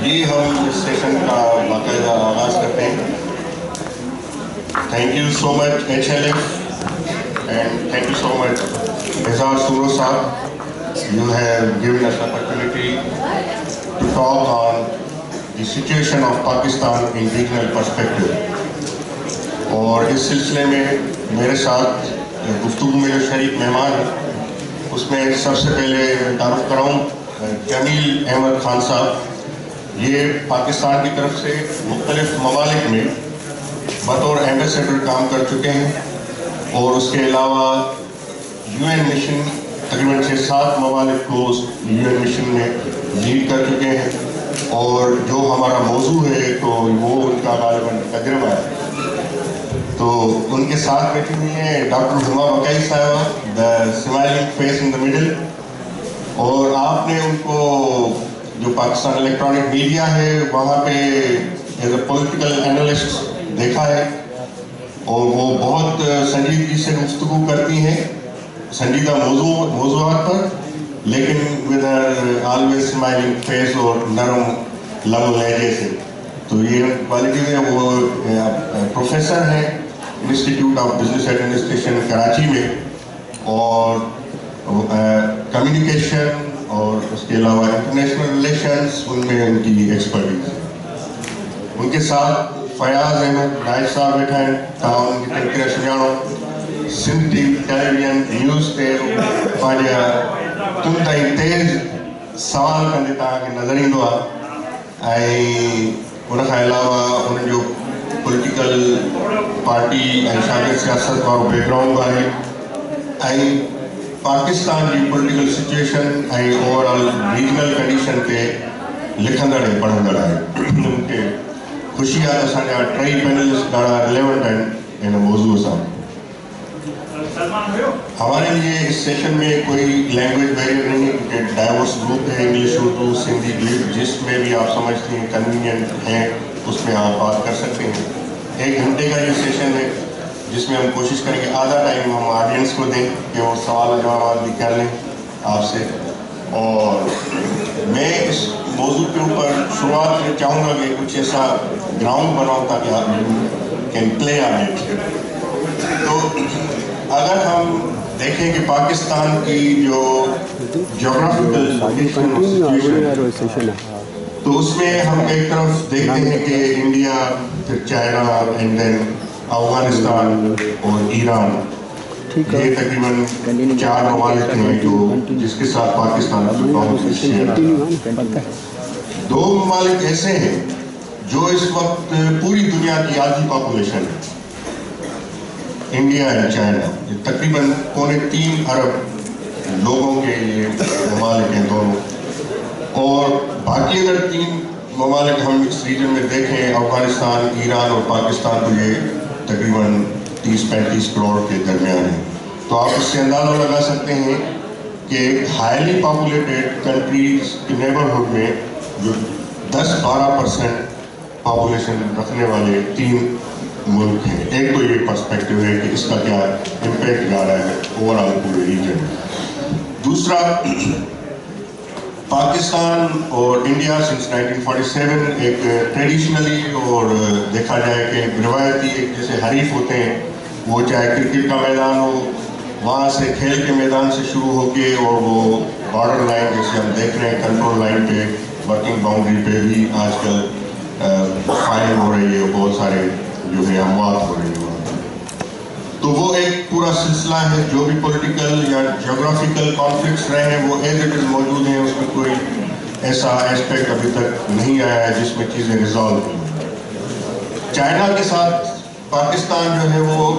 یہ ہم اس سیشن کا باقاعدہ آغاز کرتے ہیں. Thank you so much HLF and thank you so much Aizaz سورو صاحب. You have given us opportunity to talk on the situation of Pakistan in regional perspective. اور اس سلسلے میں میرے ساتھ گفتگو میں جو شریک مہمان ہیں اس میں سب سے پہلے تعارف کراؤں جمیل احمد خان صاحب. یہ پاکستان کی طرف سے مختلف ممالک میں بطور ایمبیسیڈر کام کر چکے ہیں اور اس کے علاوہ UN مشن تقریباً 6-7 ممالک کو UN مشن میں لیڈ کر چکے ہیں. اور جو ہمارا موضوع ہے تو وہ ان کا غالباً تجربہ ہے. تو ان کے ساتھ بیٹھی ہوئی ہیں ڈاکٹر ہما بقائی صاحبہ, the smiling face in the middle. اور آپ نے ان کو جو پاکستان الیکٹرانک میڈیا ہے وہاں پہ ایز اے پولیٹیکل اینالسٹ دیکھا ہے اور وہ بہت سنجیدگی سے گفتگو کرتی ہیں سنجیدہ موضوعات پر, لیکن ود آلویز اسمائلنگ فیس اور نرم لب و لہجے سے. تو یہ کوالٹیز ہے. وہ پروفیسر ہیں institute of business administration Karachi میں اور کمیونیکیشن اور اس کے علاوہ انٹرنیشنل ریلیشنز ان میں ان کی ایکسپرٹیز ہے. ان کے ساتھ فیاض احمد رائج صاحب بیٹھا ہیں تاؤن کی سنجاڑو سندھ ٹیلیویژن نیوز تے پانجا تم تائیں تیز سوال کندے تاکہ نظر ایندو ہے. ان کا علاوہ ان جو پولیٹیکل پارٹی شاگرد سیاست وارو بیک گراؤنڈ ہے. پاکستان کی political situation over all regional condition تے لکھندڑ ہے پڑھندڑ ہے. ان کے خوشی ہے تو سانجا ٹئی پینلسٹ ڈاڑا ریلیونٹ ہیں ان موضوع سے. ہمارے لیے اس سیشن میں کوئی لینگویج بیریئر نہیں ہے کیونکہ ڈائیورس گروپ ہے, انگلش اردو سندھی جس میں بھی آپ سمجھتے ہیں کنوینئنٹ ہیں اس میں آپ بات کر سکتے ہیں. 1 گھنٹے کا یہ سیشن ہے جس میں ہم کوشش کریں گے آدھا ٹائم ہم آڈینس کو دیں کہ وہ سوال و جوابات بھی کر لیں آپ سے. اور میں اس موضوع کے اوپر شروعات میں چاہوں گا کہ کچھ ایسا گراؤنڈ بناؤں تاکہ آپ کین پلے آن اٹ. تو اگر ہم دیکھیں کہ پاکستان کی جو جغرافیکل لوکیشن تو اس میں ہم ایک طرف دیکھتے ہیں کہ انڈیا, پھر چائنا, اینڈ دین افغانستان اور ایران, یہ تقریباً 4 ممالک ہیں جو جس کے ساتھ پاکستان شیئر. 2 ممالک ایسے ہیں جو اس وقت پوری دنیا کی آدھی پاپولیشن ہے, انڈیا اور چائنا. تقریباً 3.25 ارب لوگوں کے یہ ممالک ہیں دونوں. اور باقی اگر 3 ممالک ہم اس ریجن میں دیکھیں افغانستان, ایران اور پاکستان, تو یہ تقریباً 30-35 کروڑ کے درمیان ہیں. تو آپ اس سے اندازہ لگا سکتے ہیں کہ ہائیلی پاپولیٹڈ کنٹریز کے نیبرہڈ میں جو 10-12% پاپولیشن رکھنے والے 3 ملک ہیں. ایک تو یہ پرسپیکٹیو ہے کہ اس کا کیا امپیکٹ جا رہا ہے اوور آل پورے ریجن میں. دوسرا, پاکستان اور انڈیا سنس 1947 ایک ٹریڈیشنلی اور دیکھا جائے کہ روایتی ایک جیسے حریف ہوتے ہیں, وہ چاہے کرکٹ کا میدان ہو وہاں سے کھیل کے میدان سے شروع ہو کے اور وہ بارڈر لائن جیسے ہم دیکھ رہے ہیں کنٹرول لائن پہ ورکنگ باؤنڈری پہ بھی آج کل فائرنگ ہو رہی ہے, بہت سارے جو ہے اموات ہو رہی ہے. تو وہ ایک پورا سلسلہ ہے. جو بھی پولیٹیکل یا جغرافیکل کانفلکٹس رہے ہیں وہ ایز اٹ از موجود ہیں, اس میں کوئی ایسا اسپیکٹ ابھی تک نہیں آیا ہے جس میں چیزیں ریزالو ہوئی. چائنا کے ساتھ پاکستان جو ہے وہ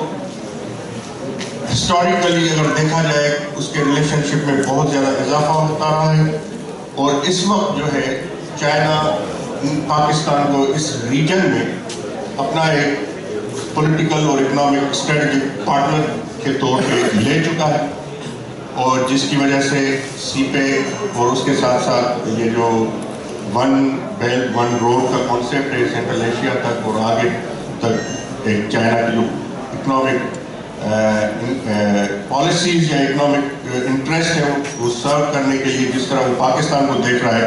ہسٹوریکلی اگر دیکھا جائے اس کے ریلیشن شپ میں بہت زیادہ اضافہ ہوتا رہا ہے. اور اس وقت جو ہے چائنا پاکستان کو اس ریجن میں اپنا ایک پولیٹیکل اور اکنامک اسٹریٹجک پارٹنر کے طور پہ لے چکا ہے. اور جس کی وجہ سے سی پے اور اس کے ساتھ ساتھ یہ جو 1 بیلٹ 1 روڈ کا کانسیپٹ ہے سینٹرل ایشیا تک اور آگے تک ایک چائنا کی جو اکنامک پالیسیز یا اکنامک انٹرسٹ ہے وہ سرو کرنے کے لیے جس طرح وہ پاکستان کو دیکھ رہا ہے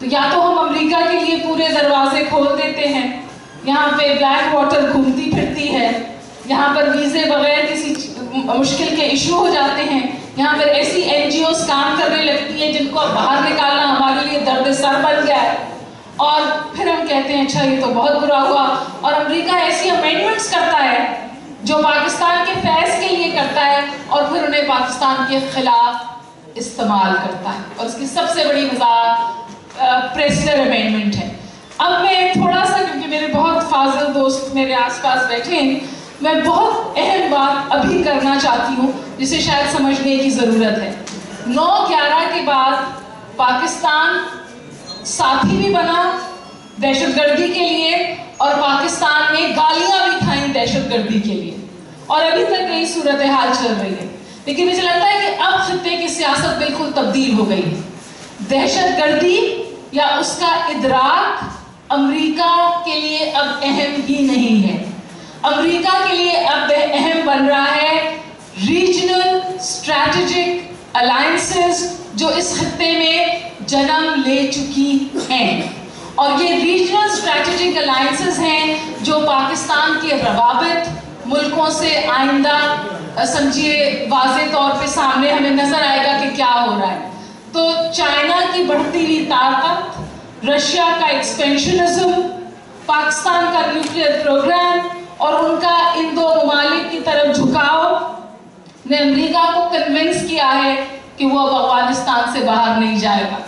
تو یا تو ہم امریکہ کے لیے پورے دروازے کھول دیتے ہیں، یہاں پہ بلیک واٹر گھومتی پھرتی ہے، یہاں پر ویزے بغیر کسی مشکل کے ایشو ہو جاتے ہیں، یہاں پر ایسی NGOs کام کرنے لگتی ہیں جن کو باہر نکالنا ہمارے لیے درد سر بن گیا ہے، اور پھر ہم کہتے ہیں اچھا یہ تو بہت برا ہوا، اور امریکہ ایسی امینڈمنٹس کرتا ہے جو پاکستان کے فیض کے لیے کرتا ہے اور پھر انہیں پاکستان کے خلاف استعمال کرتا ہے، اور اس کی سب سے بڑی مثال پریسلر امینڈمنٹ ہے۔ اب میں تھوڑا سا، کیونکہ میرے بہت فاضل دوست میرے آس پاس بیٹھے ہیں، میں بہت اہم بات ابھی کرنا چاہتی ہوں جسے شاید سمجھنے کی ضرورت ہے۔ 9/11 کے بعد پاکستان ساتھی بھی بنا دہشت گردی کے لیے، اور پاکستان نے گالیاں بھی کھائیں دہشت گردی کے لیے، اور ابھی تک یہی صورتحال چل رہی ہے۔ لیکن مجھے لگتا ہے کہ اب خطے کی سیاست بالکل تبدیل ہو گئی ہے۔ دہشت گردی یا اس کا ادراک امریکہ کے لیے اب اہم ہی نہیں ہے۔ امریکہ کے لیے اب اہم بن رہا ہے ریجنل اسٹریٹجک الائنسز جو اس خطے میں جنم لے چکی ہیں، اور یہ ریجنل اسٹریٹجک الائنسز ہیں جو پاکستان کے روابط ملکوں سے آئندہ سمجھیے واضح طور پہ سامنے ہمیں نظر آئے گا کہ کیا ہو رہا ہے۔ تو چائنا کی بڑھتی ہوئی طاقت، رشیا کا ایکسپینشنزم، پاکستان کا نیوکلیئر پروگرام اور ان کا ان دو ممالک کی طرف جھکاؤ نے امریکہ کو کنونس کیا ہے کہ وہ اب افغانستان سے باہر نہیں جائے گا۔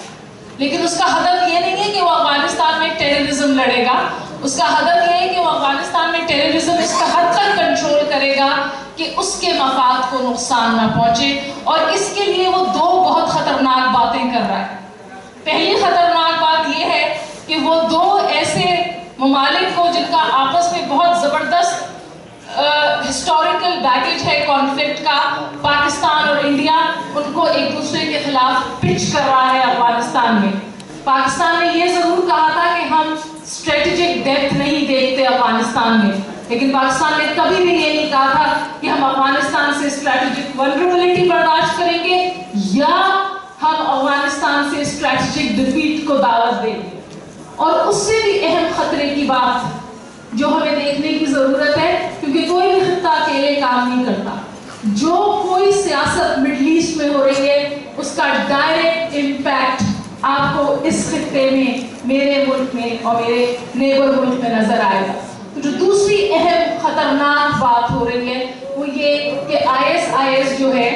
لیکن اس کا ہدف یہ نہیں ہے کہ وہ افغانستان میں ٹیررزم لڑے گا، اس کا ہدف یہ ہے کہ وہ افغانستان میں ٹیررزم اس کا حد تک کنٹرول کرے گا کہ اس کے مفاد کو نقصان نہ پہنچے، اور اس کے لیے وہ دو بہت خطرناک باتیں کر رہا ہے۔ پہلی خطرناک بات یہ ہے کہ وہ دو ایسے ممالک کو جن کا آپس میں بہت زبردست ہسٹوریکل بیگیج ہے کانفلکٹ کا، پاکستان اور انڈیا، ان کو ایک دوسرے کے خلاف پچ کر رہا ہے افغانستان میں۔ پاکستان نے یہ ضرور کہا تھا کہ ہم اسٹریٹجک ڈیپتھ نہیں دیکھتے افغانستان میں، لیکن پاکستان نے کبھی بھی یہ نہیں کہا تھا کہ ہم افغانستان سے اسٹریٹجک ولنریبلٹی برداشت کریں گے یا ہم افغانستان سے اسٹریٹجک ڈیفیٹ کو دعوت دیں گے۔ اور اس سے بھی اہم خطرے کی بات جو ہمیں دیکھنے کی ضرورت ہے، کیونکہ کوئی بھی خطہ اکیلے کام نہیں کرتا، جو کوئی سیاست مڈل ایسٹ میں ہو رہی ہے اس کا ڈائریکٹ امپیکٹ آپ کو اس خطے میں، میرے ملک میں اور میرے نیبر ملک میں نظر آئے گا۔ تو جو دوسری اہم خطرناک بات ہو رہی ہے وہ یہ کہ IS جو ہے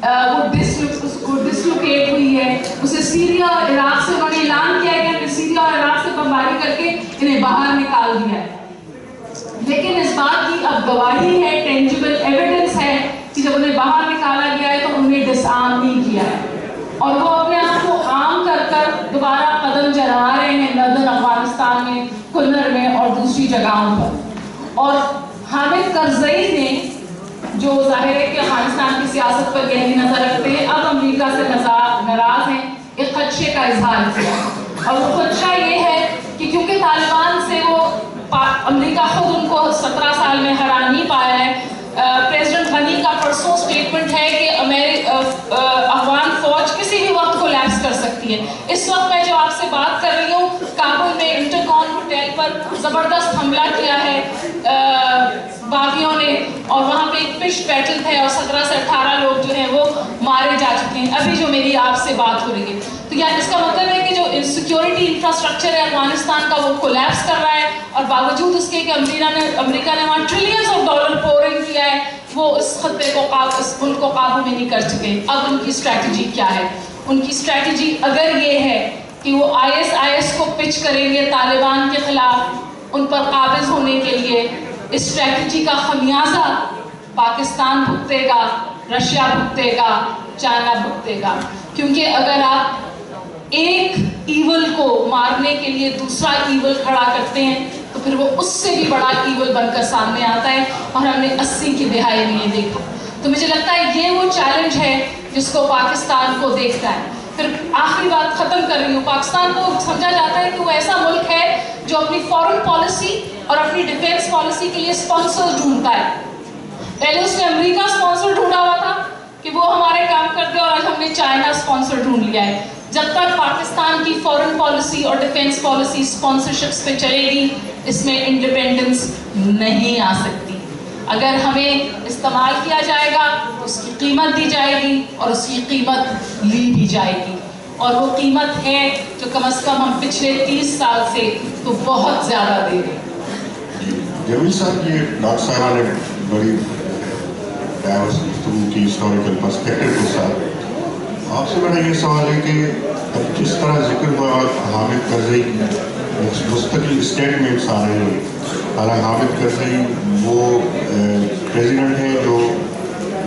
وہ ڈسلوکیٹ ہوئی ہے، اسے سیریا اور عراق سے انہوں نے اعلان کیا ہے کہ ہم نے سیریا اور عراق سے بمباری کر کے انہیں باہر نکال دیا ہے، لیکن اس بات کی اب گواہی ہے، ٹینجیبل ایویڈنس ہے کہ جب انہیں باہر نکالا گیا ہے تو انہوں نے ڈس آرم نہیں کیا ہے، اور وہ اپنے آپ کو عام کر دوبارہ قدم جما رہے ہیں نردن افغانستان میں، کنر میں اور دوسری جگہوں پر۔ اور حامد کرزئی نے، جو ظاہر ہے کہ افغانستان کی سیاست پر گہری نظر رکھتے ہیں، اب امریکہ سے ناراض ہیں، ایک خدشے کا اظہار کیا، اور وہ خدشہ یہ ہے کہ کیونکہ طالبان سے وہ امریکہ خود ان کو 17 سال میں ہرا نہیں پایا ہے۔ پریزیڈنٹ غنی کا پرسوں سٹیٹمنٹ ہے کہ افغان فوج کسی بھی وقت کولیپس کر سکتی ہے۔ اس وقت میں جو آپ سے بات کر رہی ہوں، کابل میں انٹرکون ہوٹل پر زبردست حملہ کیا ہے باغیوں نے، اور وہاں پہ ایک پشٹ بیٹل ہے اور 17 سے 18 لوگ جو ہیں وہ مارے جا چکے ہیں ابھی جو میری آپ سے بات ہو رہی ہے۔ تو یعنی اس کا مطلب ہے کہ جو سیکیورٹی انفراسٹرکچر ہے افغانستان کا وہ کولیپس کر رہا ہے، اور باوجود اس کے کہ امریکہ نے وہاں ٹریلینز آف ڈالر پورنگ کیا ہے، وہ اس خطے کو اس ملک کو قابو میں نہیں کر سکے۔ اب ان کی اسٹریٹجی کیا ہے؟ ان کی اسٹریٹجی اگر یہ ہے کہ وہ IS کو پچ کریں گے طالبان کے خلاف ان پر قابض ہونے کے لیے، اسٹریٹجی کا خمیازہ پاکستان بھگتے گا، رشیا بھگتے گا، چائنا بھگتے گا، کیونکہ اگر آپ ایک ایول کو مارنے کے لیے دوسرا ایول کھڑا کرتے ہیں تو پھر وہ اس سے بھی بڑا ایول بن کر سامنے آتا ہے، اور ہم نے 80 کی دہائی میں یہ دیکھا۔ تو مجھے لگتا ہے یہ وہ چیلنج ہے جس کو پاکستان کو دیکھتا ہے۔ پھر آخری بات ختم کر رہی ہوں، پاکستان کو سمجھا جاتا ہے کہ وہ ایسا ملک ہے جو اپنی فورن پالیسی اور اپنی ڈیفینس پالیسی کے لیے اسپانسر ڈھونڈتا ہے۔ پہلے اس نے امریکہ اسپانسر ڈھونڈا ہوا تھا کہ وہ ہمارے کام کر دے، اور آج ہم نے چائنا اسپانسر ڈھونڈ لیا ہے۔ جب تک پاکستان کی فورن پالیسی اور ڈیفینس پالیسی اسپانسرشپس پہ چلے گی اس میں انڈیپینڈنس نہیں آ سکتی. اگر ہمیں استعمال کیا جائے گا اس کی قیمت دی جائے گی اور اس کی قیمت لی بھی جائے گی, اور وہ قیمت ہے جو کم از کم ہم پچھلے 30 سال سے تو بہت زیادہ دے رہے ہیں. جمیل صاحب, یہ ڈاکٹر صاحبہ نے بڑی ڈائیورس گفتگو کی ہسٹوریکل پرسپیکٹو کے ساتھ. آپ سے میرا یہ سوال ہے کہ اب جس طرح ذکر ہوا حامد کرزئی کی مستقل اسٹیٹمنٹس آ رہے ہیں, حالانکہ حامد کرزئی وہ پریزیڈنٹ ہیں جو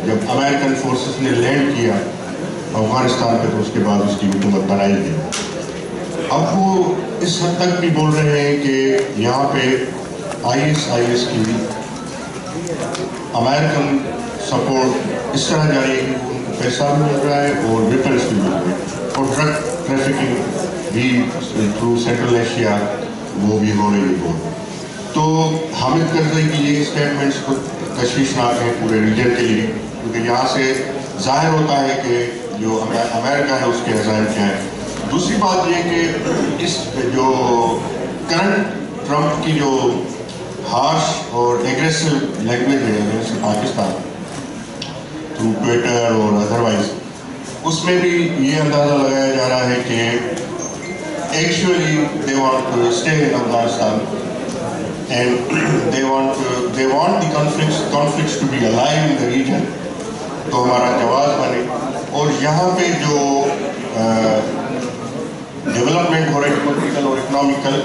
جب امریکن فورسز نے لینڈ کیا افغانستان پہ تو اس کے بعد اس کی حکومت بنائی گئی. اب وہ اس حد تک بھی بول رہے ہیں کہ یہاں پہ IS کی امریکن سپورٹ اس طرح جاری ہے کہ ان کو پیسہ بھی مل رہا ہے اور ویپنس بھی مل رہے ہیں, اور ڈرگ ٹریفکنگ بھی تھرو سینٹرل ایشیا وہ بھی ہو رہی ہے. تو حامد کرزئی کی یہ اسٹیٹمنٹس کو تشویشناک ہیں پورے ریجن کے لیے, کیونکہ یہاں سے ظاہر ہوتا ہے کہ جو امریکہ ہے اس کے عزائم کیا ہے. دوسری بات یہ کہ اس جو کرنٹ ٹرمپ کی جو ہارش اور ایگریسو لینگویج ہے جیسے پاکستان تھرو ٹویٹر اور ادروائز, اس میں بھی یہ اندازہ لگایا جا رہا ہے کہ actually they want to stay in Afghanistan and they want the conflicts to be alive in the region, تو ہمارا جواز بنے, اور یہاں پہ جو ڈیولپمنٹ ہو رہی ہے پولیٹیکل اور اکنامیکل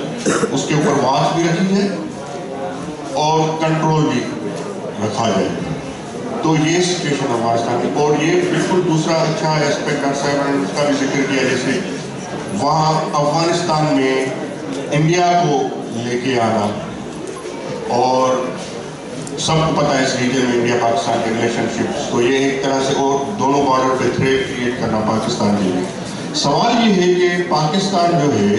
اس کے اوپر واچ بھی رکھی جائے اور کنٹرول بھی رکھا جائے. تو یہ سچویشن افغانستان کی, اور یہ بالکل دوسرا اچھا ایسپیکٹ صاحب نے اس کا بھی ذکر کیا, جیسے وہاں افغانستان میں انڈیا کو لے کے آنا, اور سب کو پتہ ہے اس ریجن میں انڈیا پاکستان کے ریلیشن شپس, تو یہ ایک طرح سے اور دونوں بارڈر پہ تھریٹ کریٹ کرنا پاکستان کے لیے. سوال یہ ہے کہ پاکستان جو ہے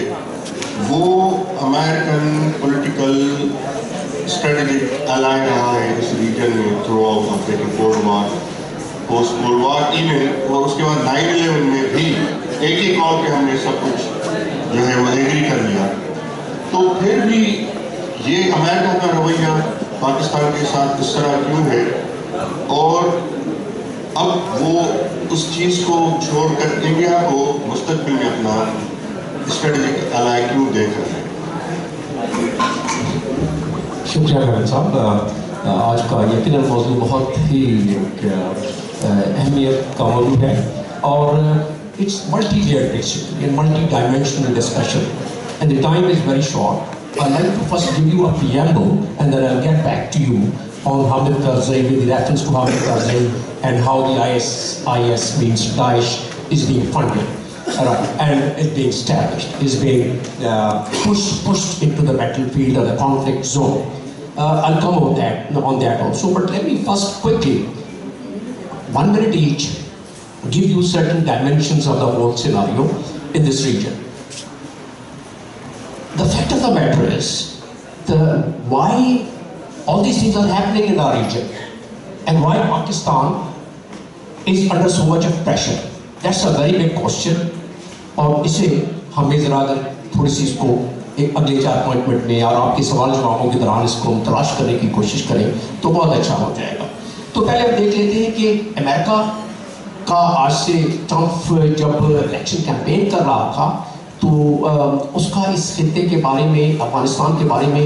وہ امریکن پولیٹیکل اسٹریٹجک الائی رہا ہے اس ریجن میں throughout Africa, cold war, post cold war even, اور اس کے بعد 9/11 میں بھی ایک ہی کال پہ ہم نے سب کچھ جو ہے وہ ایگری کر لیا. تو پھر بھی یہ امریکہ کا رویہ پاکستان کے ساتھ اس طرح کیوں ہے, اور اب وہ اس چیز کو چھوڑ کر انڈیا کو مستقبل میں اپنا اسٹریٹجک الائی کیوں دیکھ رہے ہیں؟ شکریہ رحمان صاحب. آج کا یقیناً موضوع بہت ہی اہمیت کا موضوع ہے, اور it's multi layered multi dimensional discussion, and the time is very short. I'd like to first give you a preamble and then I'll get back to you on Hamid Karzai with reference to Hamid Karzai and how the IS means Daesh is being funded, right, and is being established, is being pushed into the battlefield or the conflict zone. I'll come on that also, but let me first quickly, 1 minute each, give you certain dimensions of the whole scenario in this region. The fact of the matter is, why all these things are happening in our region, and why Pakistan is under so much of pressure. That's a very big question. اور اسے ہمیں ذرا اگر تھوڑی سی اس کو ایک اگلے 4 point میں اور آپ کے سوال جوابوں کے دوران اس کو ہم تلاش کرنے کی کوشش کریں تو بہت اچھا ہو جائے گا. تو پہلے ہم دیکھ لیتے ہیں کہ امریکہ کا آج سے ٹرمپ جب الیکشن کیمپین کر رہا تھا تو اس کا اس خطے کے بارے میں, افغانستان کے بارے میں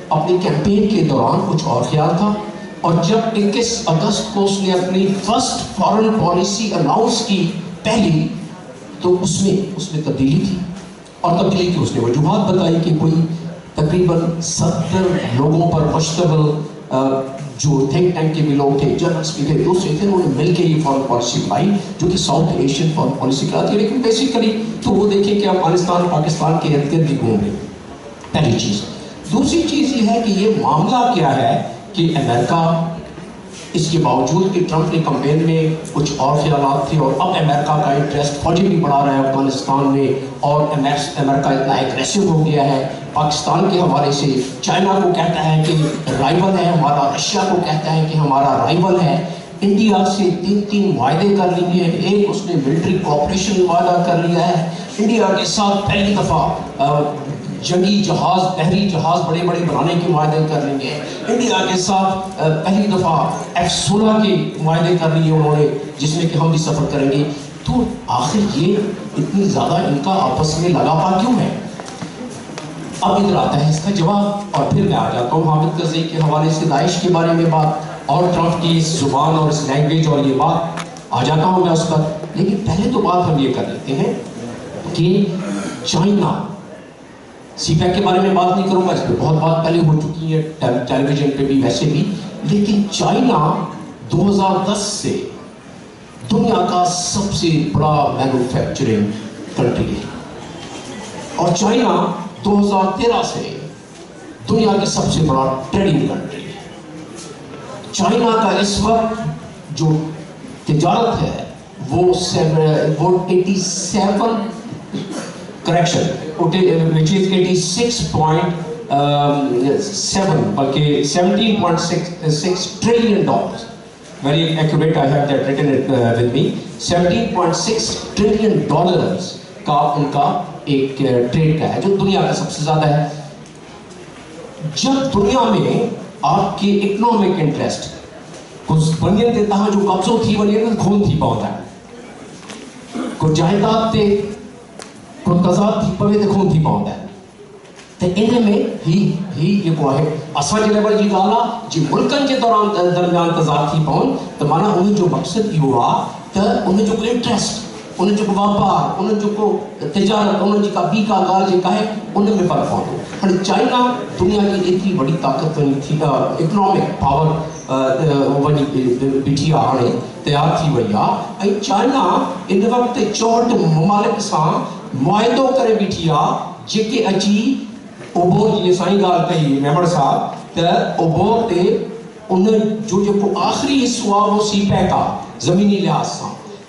اپنی کیمپین کے دوران کچھ اور خیال تھا, اور جب 21 اگست کو اس نے اپنی فرسٹ فارن پالیسی اناؤنس کی پہلی, تو اس میں تبدیلی تھی, اور تبدیلی کی اس نے وجوہات بتائی کہ کوئی تقریباً 70 لوگوں پر مشتمل جو تھنک ٹینک کے بھی لوگ تھے, جرنلسٹ بھی تھے, دوسرے تھے, انہوں نے مل کے یہ فارن پالیسی بنائی جو کہ ساؤتھ ایشین فارن پالیسی کہلاتی ہے. لیکن بیسیکلی تو وہ دیکھیں کہ افغانستان پاکستان کے ارد گرد ہی گھوم رہے, پہلی چیز. دوسری چیز یہ ہے کہ یہ معاملہ کیا ہے کہ امریکہ اس کے باوجود کہ ٹرمپ نے کمپین میں کچھ اور خیالات تھے, اور اب امریکہ کا انٹرسٹ فوجی بھی بڑھا رہا ہے افغانستان میں, اور امریکہ اتنا ایگریسو ہو گیا ہے پاکستان کے حوالے سے. چائنا کو کہتا ہے کہ رائیول ہے ہمارا, رشیا کو کہتا ہے کہ ہمارا رائیول ہے, انڈیا سے 3 معاہدے کر لیے ہیں. ایک اس نے ملٹری کوآپریشن وعدہ کر لیا ہے. انڈیا کے ساتھ پہلی دفعہ جنگی جہاز، بحری جہاز بڑے بڑے بنانے کے معاہدے کر لیں گے. انڈیا کے ساتھ پہلی دفعہ F-16 کے معاہدے کر لیے انہوں نے، جس میں کہ ہم بھی سفر کریں گے. تو آخر یہ اتنی زیادہ ان کا آپس میں لگاپا کیوں ہے؟ اب ادھر آتا ہے اس کا جواب، اور پھر میں آ جاتا ہوں حامد کرزئی کے حوالے سے داعش کے بارے میں بات، اور ٹرمپ کی اس زبان اور اس لینگویج اور یہ بات آ جاتا ہوں میں اس پر. لیکن پہلے تو بات ہم یہ کر لیتے ہیں کہ چائنا، سی پیک کے بارے میں بات نہیں کروں گا، اس پہ بہت بات پہلے ہو چکی ہے ٹیلی ویژن پہ بھی ویسے بھی. لیکن چائنا 2010 سے دنیا کا سب سے بڑا مینوفیکچرنگ کنٹری ہے، اور چائنا 2013 سے دنیا کی سب سے بڑا ٹریڈنگ کنٹری ہے. چائنا کا اس وقت جو تجارت ہے وہ 87 کریکشن which is 86.7 بلکہ 17.6 trillion dollars. Very accurate, I have that written with me. 17.6 trillion dollars کا ان کا ایک ٹریڈ کا ہے، جو دنیا کا سب سے زیادہ ہے. جب دنیا میں آپ کے اکنامک انٹرسٹ کچھ بنیاں دیتا ہے جو قبضوں تھی بنیاں خون تھی پہنچا ہے، کچھ جائیداد تے کچھ تضاد تھی پوے تے خون تھی پہنچا ہے. تو انہیں میں ہی یہ کو ہے اساں جے لیول جی گالا جی ملکن کے دوران درمیان تضاد تھی پہنچ، تو مانا انہیں جو مقصد یہ ہوا تو انہیں جو انٹرسٹ، انہیں جو واپار، انہیں جو تجارت، انہیں جو کا بی کا گال جے کا ہے انہیں میں فرق پہنچو. اور چائنا دنیا کی اتنی بڑی طاقت بنی تھی، اکنامک پاور بنی بیٹھی آنے تیار تھی وئی آ. چائنا ان وقت 64 ممالک سان معاہدو کرے بیٹھی آ جے اچی اوبور جی سائیں گال کئی مہمڑ صاحب تو اوبور تے انہیں جو آخری حصہ وہ سی پیک آ زمینی لحاظ سے.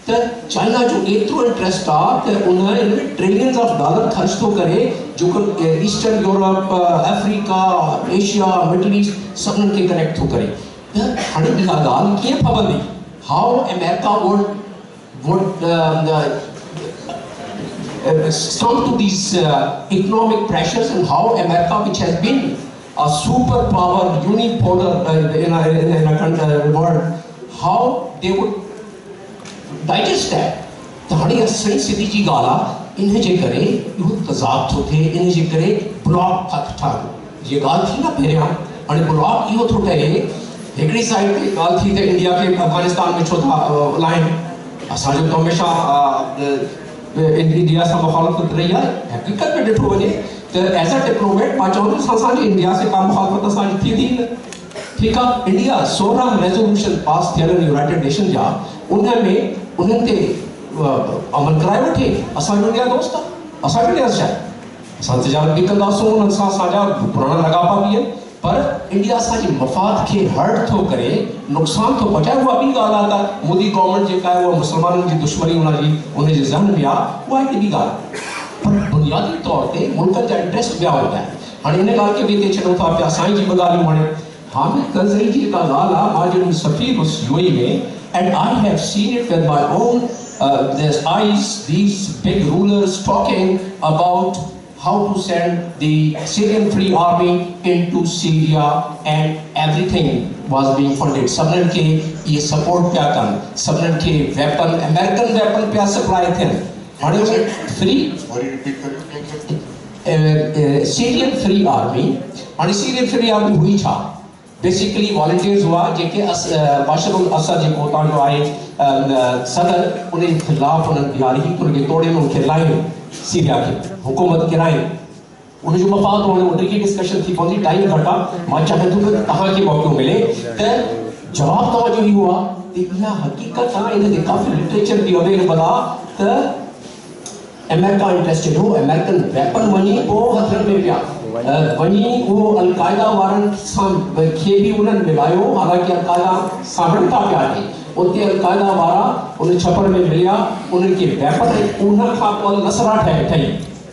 تو چائنا جو ایترو انٹرسٹ آ تو انہیں ٹریلینز آف ڈالر خرچ تو کرے جو کہ ایسٹرن یورپ، افریقہ، ایشیا، مڈل ایسٹ سبن کے کنیکٹ ہو کرے. تو ہڑی بلا گال کیے پابندی how America would come to these economic pressures, and how America, which has been a superpower, unipolar in a world, how they would digest that. تو ہڑی اصلی سیدھی جی گالا انہیں جے کرے یہ تضاد ہوتے، انہیں جے کرے بلاک تھا یہ گال تھی نا پہرے ہم، اور بلاک یہ تھوڑا ہے ایکڑی سائڈ پہ گال تھی تو انڈیا کے افغانستان میں چھوٹا لائن اساں جو تو ہمیشہ انڈیا سے مخالفت رہی ہے. حقیقت میں ڈٹھو بنے تو ایز اے ڈپلومیٹ پا چاہوں تو سانسان جی انڈیا سے کا مخالفت اساں تھی تھی ٹھیک ہے. India 16 resolution pass تھیل United nation جا انہیں میں انہیں تے عمل کرائے وٹھے. اساں جو انڈیا دوست اساں بھی نیاز چاہے اساں تجارت بھی کندہ سوں انسان ساجا پرانا لگاپا بھی ہے، پر انڈیا ساجی مفاد کے ہرٹ تھو کرے نقصان تو پچائے. وہ ابھی گالا تھا مودی گورنمنٹ جے کا ہے وہ مسلمانوں کی دشمنی انہیں جو ذہن میں آ وہ ہے بھی گالا، پر بنیادی طور پہ ملکن جا انٹرسٹ بیا ہوتا ہے. ہاں انہیں گال کے بھی دے چھڑو تھا پیا سائیں جی بگالی ہونے. حامد کرزئی جی کا گالا ماجن سفیر اس UAE میں، and I have seen it with my own eyes, these big rulers talking about how to send the Syrian Free Army into Syria, and everything was being funded. سبنن کے یہ سپورٹ پیا کن، سبنن کے ویپن امریکن ویپن پیا supply تھے. ہڑے میں free سیرین free army, ہڑے سیرین free army ہوئی چھا بیسیکلی والنٹیئرز ہوا جے کہ بشر الاسد جے کو جو آئے صدر انہیں خلاف انہیں بیاری ہی ان کے توڑے میں ان کے لائیں سیریا کی حکومت کرائیں انہیں جو مفاد ہونے اٹھے کی ڈسکشن تھی پہنچی ٹائم گھٹا ماں چاہتے تو کہاں کے موقع ملے. تو جواب توجہ ہی ہوا کہ یہ حقیقت ہے انہیں کافی لٹریچر بھی اویل بدا تو امریکہ انٹرسٹڈ ہو امریکن ویپن ونی وہ خطر میں پیا ونی وہ القاعدہ وارن کھے بھی انہیں ملائیو، حالانکہ القاعدہ سامنٹا پیا ہے انتے القاعدہ وارا انہیں چھپر میں ملیا انہیں کے ویپن انہیں کھا پول نصرہ ٹھائی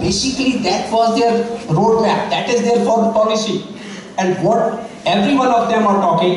basically that was their roadmap, that is their foreign policy, and what every one of them are talking.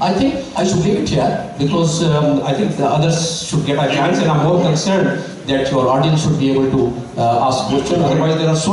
I think I should leave it here because I think the others should get a chance, and I'm more concerned that your audience should be able to ask questions. Otherwise, there are so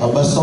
200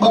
2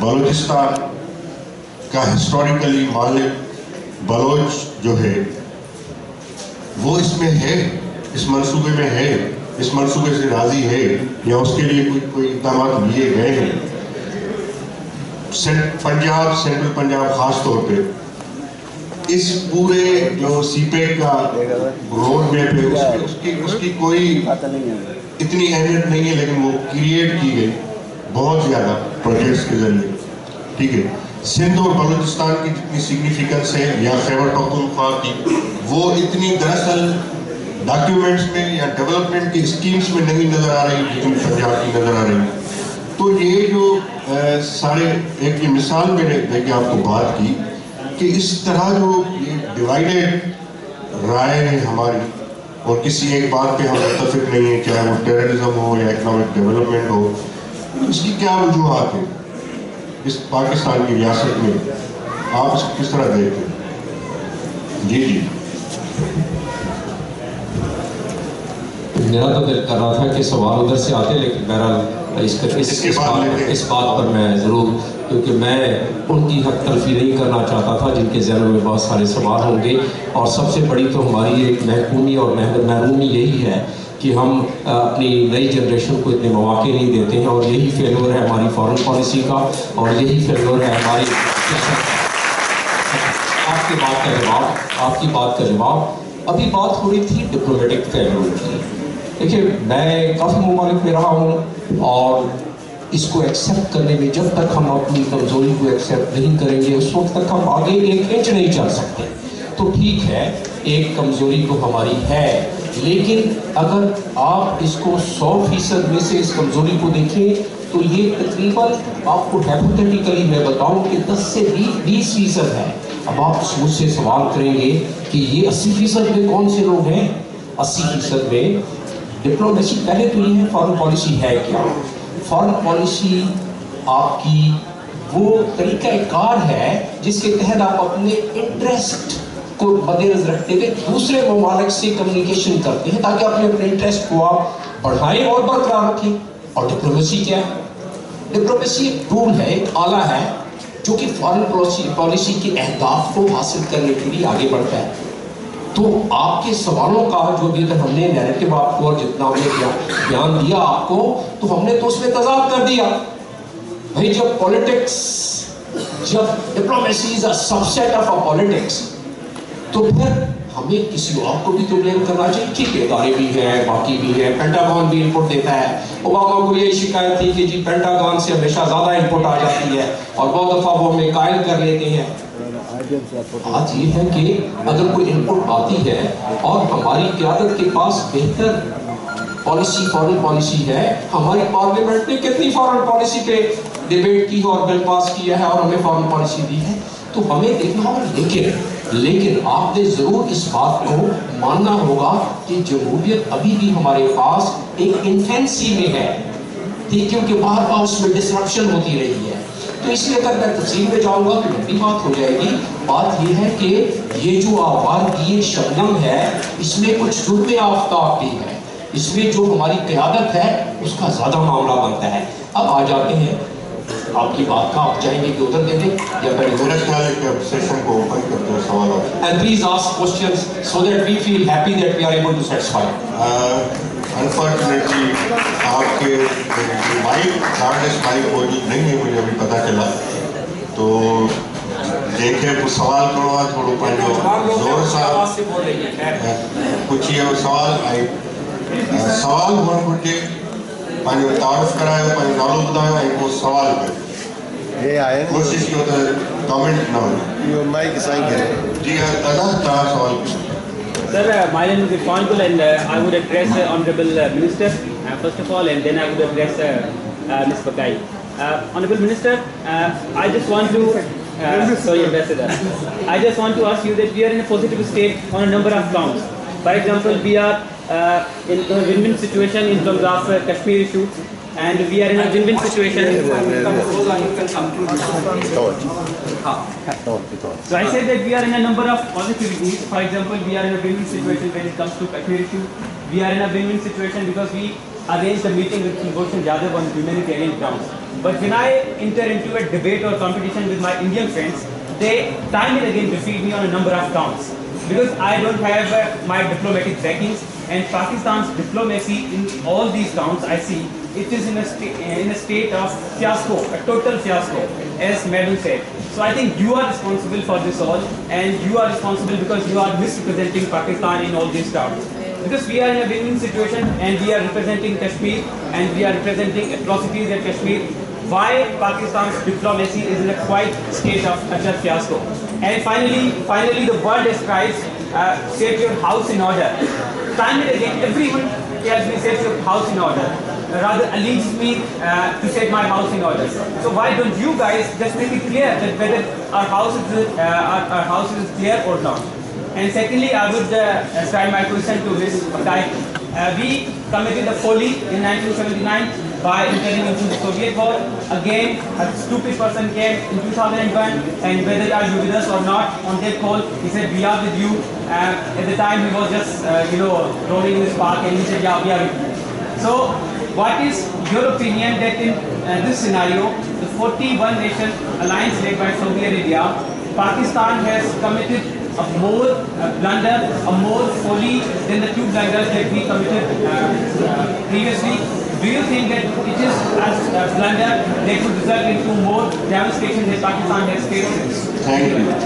Balochistan کا historically مالک بلوچ جو ہے وہ اس میں ہے، اس منصوبے میں ہے، اس منصوبے سے راضی ہے یا اس کے لیے کوئی اقدامات لیے گئے ہیں؟ پنجاب، سینٹرل پنجاب خاص طور پہ اس پورے جو سی پیک کا روڈ میپ ہے اس کی کوئی اتنی اہمیت نہیں ہے، لیکن وہ کریٹ کی گئی بہت زیادہ پروجیکٹس کے ذریعے. ٹھیک ہے، سندھ اور بلوچستان کی جتنی سگنیفیکنس ہے یا خیبر پختونخوا کی، وہ اتنی دراصل ڈاکیومنٹس میں یا ڈیولپمنٹ کی اسکیمز میں نہیں نظر آ رہی جتنی پنجاب کی نظر آ رہی. تو یہ جو سارے ایک یہ مثال میں نے دیکھ کے آپ کو بات کی کہ اس طرح جو یہ ڈیوائیڈڈ رائے ہے ہماری اور کسی ایک بات پہ ہم متفق نہیں ہیں، چاہے وہ ٹیررزم ہو یا اکنامک ڈیولپمنٹ ہو، اس کی کیا وجوہات ہیں اس پاکستان کی ریاست میں؟ آپ اس کو کس طرح دیکھتے ہیں؟ جی میرا تو دل کر رہا تھا کہ سوال ادھر سے آتے، لیکن بہرحال اس بات پر میں ضرور، کیونکہ میں ان کی حق تلفی نہیں کرنا چاہتا تھا جن کے ذہنوں میں بہت سارے سوال ہوں گے. اور سب سے بڑی تو ہماری ایک محکومی اور محرومی یہی ہے کہ ہم اپنی نئی جنریشن کو اتنے مواقع نہیں دیتے ہیں، اور یہی فیلور ہے ہماری فارن پالیسی کا، اور یہی فیلور ہے ہماری آپ کی بات کا جواب. ابھی بات ہو رہی تھی ڈپلومیٹک فیلور کی. دیکھیے، میں کافی ممالک میں رہا ہوں، اور اس کو ایکسیپٹ کرنے میں جب تک ہم اپنی کمزوری کو ایکسیپٹ نہیں کریں گے اس وقت تک ہم آگے ایک انچ نہیں چل سکتے. تو ٹھیک ہے، ایک کمزوری تو ہماری ہے، لیکن اگر آپ اس کو 100% میں سے اس کمزوری کو دیکھیں تو یہ تقریباً آپ کو ہیپوتیٹیکلی میں بتاؤں کہ 10 سے 20% ہے. اب آپ مجھ سے سوال کریں گے کہ یہ 80% میں کون سے لوگ ہیں؟ 80% میں ڈپلومیسی. پہلے تو یہ ہے فارن پالیسی ہے کیا؟ فارن پالیسی آپ کی وہ طریقہ کار ہے جس کے تحت آپ اپنے انٹرسٹ کو مد نظر رکھتے ہوئے دوسرے ممالک سے کمیونیکیشن کرتے ہیں تاکہ اپنے انٹرسٹ کو آپ بڑھائیں اور برقرار رکھیں. اور ڈپلومیسی کیا ہے؟ ڈپلومیسی ایک ٹول ہے، ایک آلہ ہے جو کہ فارن پالیسی کے اہداف کو حاصل کرنے کے لیے آگے بڑھتا ہے. تو آپ کے سوالوں کا جو بھی اگر ہم نے نیریٹو آپ کو اور جتنا ہم نے بیان دیا آپ کو، تو ہم نے تو اس میں تضاد کر دیا. بھائی جب پولیٹکس، جب diplomacy is a subset of a politics, تو پھر ہمیں کسی اور کو بھی تو بلیم کرنا چاہیے. ٹھیک ہے، ادارے بھی ہیں، باقی بھی ہیں، پینٹاگون بھی انپٹ دیتا ہے. اوباما کو یہ شکایت تھی کہ جی پینٹاگون سے ہمیشہ زیادہ انپٹ آ جاتی ہے، اور بہت دفعہ وہ ہمیں قائل کر لیتے ہیں. بات یہ ہے کہ اگر کوئی انپٹ آتی ہے اور ہماری قیادت کے پاس بہتر پالیسی، فارن پالیسی ہے، ہماری پارلیمنٹ نے کتنی فارن پالیسی پہ ڈیبیٹ کی اور بل پاس کیا ہے اور ہمیں فارن پالیسی دی ہے، تو ہمیں دیکھنا ہوگا. لیکن آپ نے ضرور اس بات کو ماننا ہوگا کہ جمہوریت ابھی بھی ہمارے پاس ایک انفینسی میں ہے، کیونکہ بار بار اس میں ڈسرپشن ہوتی رہی ہے. تو اس لیے اگر میں تفصیل میں جاؤں گا تو لمبی بات ہو جائے گی. بات یہ ہے کہ یہ جو آوارگی شبنم ہے، اس میں کچھ جرم آفتاب بھی ہے، اس میں جو ہماری قیادت ہے اس کا زیادہ معاملہ بنتا ہے. اب آ جاتے ہیں آپ کی بات کا، آپ چاہیں گے کہ ادھر دے دیں یا میرا خیال ہے کہ اب سیشن کو اوپن کرتے ہیں سوالات. And please ask questions so that we feel happy that we are able to satisfy. Unfortunately آپ کے مائک کارڈس مائک موجود نہیں ہے، مجھے ابھی پتہ چلا. تو دیکھیں کچھ سوال کروا تھوڑا پانچ زور سا پوچھیے سوال سوال ہوا مجھے پانچ تعارف کرایا، پانچ نالو بتایا کو سوال پہ کوشش کی ہوتا ہے کامنٹ نہ ہو. مائک سائن کریں. جی ادا تھا سوال. Sir, my name is Irfan and I would address Honorable Minister first of all, and then I would address Ms. Bakai. Honorable Minister, I just want to, sorry Ambassador, I just want to ask you that we are in a positive state on a number of counts. For example, we are in a win-win situation in terms of Kashmir issue, and we are in a win-win situation. So I said that we are in a number of positivities. For example, we are in a win-win situation when it comes to Kashmir issue. We are in a win-win situation because we arranged a meeting with Gulshan Jadhav on humanitarian grounds. But when I enter into a debate or competition with my Indian friends, they time and again defeat me on a number of counts. Because I don't have my diplomatic backings, and Pakistan's diplomacy in all these counts, I see, it is in a state of fiasco, a total fiasco, as Madam said. So I think you are responsible for this all, and you are responsible because you are misrepresenting Pakistan in all these counts. Because we are in a win-win situation, and we are representing Kashmir, and we are representing atrocities at Kashmir. Why Pakistan's diplomacy is in a quite state of utter fiasco. And finally the world describes set your house in order. Time and again everyone tells me set your house in order, rather alleges me to set my house in order. So why don't you guys just make it clear that whether our house is clear or not? And secondly, I would start my question to Ms. Bakai. We committed a folly in 1979 by entering into the Soviet war. Again, a stupid person came in 2001, and whether are you with us or not, on that call, he said, we are with you. At the time, he was just, rolling in his park, and he said, yeah, we are with you. So, what is your opinion that in this scenario, the 41 nation alliance led by Saudi Arabia, Pakistan has committed a more blunder, a more folly than the 2 blunders that we committed previously? Do you think that it is as a blunder that could result into more devastation that Pakistan has faced? Thank you.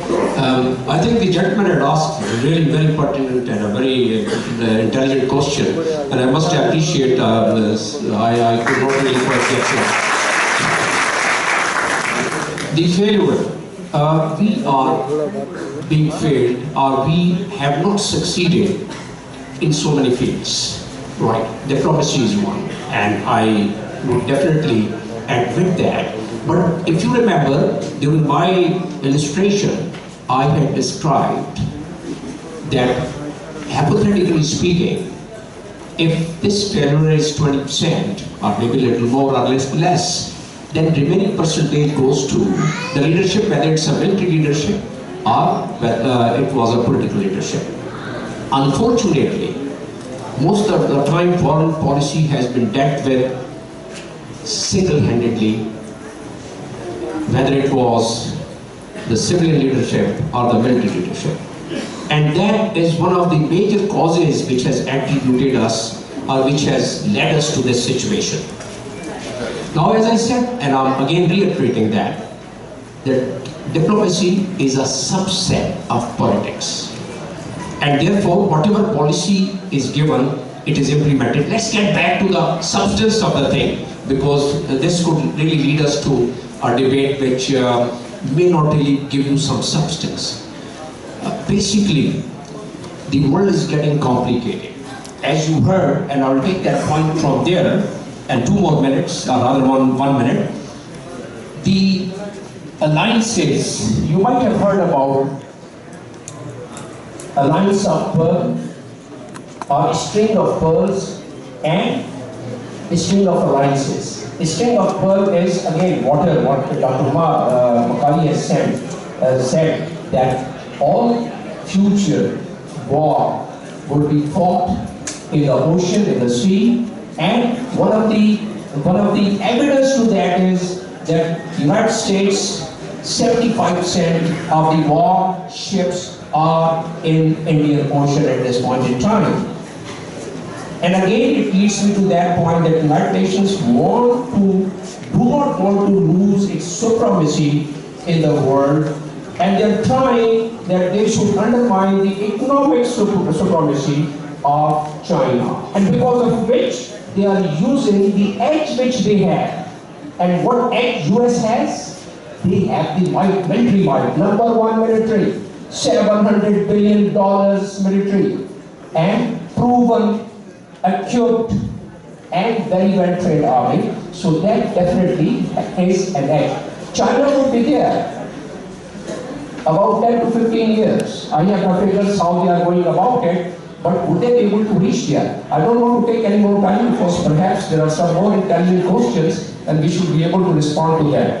I think the gentleman had asked a really very pertinent and a very intelligent question, and I must appreciate this. I could not really quite get it. The failure, we are being failed, or we have not succeeded in so many fields, right? Diplomacy is one, and I would definitely admit that. But if you remember, during my illustration, I had described that, hypothetically speaking, if this failure is 20%, or maybe a little more or less, then remaining percentage goes to the leadership, whether it's a military leadership or whether it was a political leadership. Unfortunately, most of the time foreign policy has been dealt with single-handedly, whether it was the civilian leadership or the military leadership. And that is one of the major causes which has attributed us, or which has led us to this situation. Now, as I said, and I'm again reiterating that diplomacy is a subset of politics. And therefore, whatever policy is given, it is implemented. Let's get back to the substance of the thing, because this could really lead us to a debate which may not really give you some substance. Basically, the world is getting complicated. As you heard, and I'll take that point from there, and 2 more minutes, or rather 1 minute, the alliances, you might have heard about alliance of pearl, or string of pearls, and a string of alliances. A string of pearl is again what Dr. Macaulay has said that all future war would be fought in the ocean, in the sea, and one of the evidence to that is that United States 75% of the war ships are in Indian Ocean at this point in time. And again, it leads me to that point that the United Nations do not want to lose its supremacy in the world, and they're trying that they should undermine the economic supremacy of China, and because of which they are using the edge which they have. And what edge US has? They have the military might, #1 military, $700 billion military, and proven, equipped, and very well trained army. So that definitely is an edge. China will be there about 10 to 15 years. I have no figures how they are going about it, but would they be able to reach there? I don't want to take any more time, because perhaps there are some more intelligent questions and we should be able to respond to them.